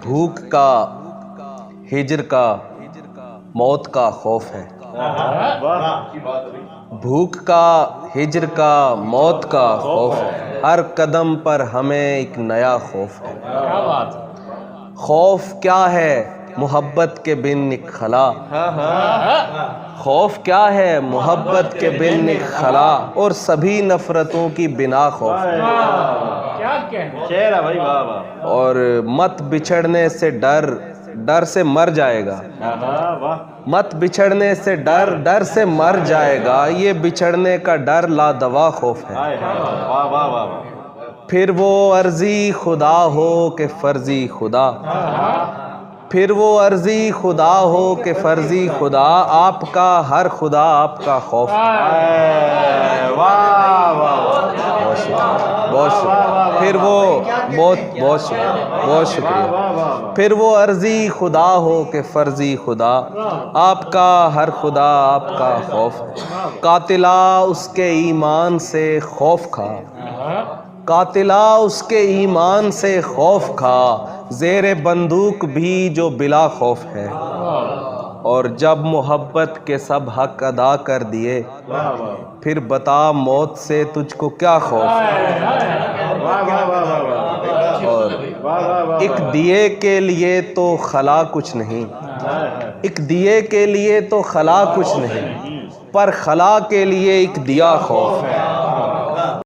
بھوک کا ہجر کا موت کا خوف ہے، بھوک کا ہجر کا موت کا خوف ہے، ہر قدم پر ہمیں ایک نیا خوف ہے۔ خوف کیا ہے محبت کے بن ایک خلا، خوف کیا ہے محبت کے بن ایک خلا، اور سبھی نفرتوں کی بنا خوف ہے۔ اور مت بچھڑنے سے ڈر، ڈر سے مر جائے گا، مت بچھڑنے سے ڈر، ڈر سے مر جائے گا، یہ بچھڑنے کا ڈر لا دوا خوف ہے۔ پھر وہ عرضی خدا ہو کہ فرضی خدا، پھر وہ عرضی خدا ہو کہ فرضی خدا، آپ کا ہر خدا آپ کا خوف ہے۔ بہت شکریہ، بہت شکریہ، پھر وہ بہت شکریہ، بہت شکریہ، پھر وہ عرضی خدا ہو کہ فرضی خدا، آپ کا ہر خدا آپ کا خوف ہے۔ قاتلہ اس کے ایمان سے خوف کھا، قاتلہ اس کے ایمان سے خوف کھا، زیر بندوق بھی جو بلا خوف ہے، اور جب محبت کے سب حق ادا کر دیے، پھر بتا موت سے تجھ کو کیا خوف ہے۔ اور ایک دیے کے لیے تو خلا کچھ نہیں، ایک دیے کے لیے تو خلا کچھ نہیں، پر خلا کے لیے ایک دیا خوف ہے۔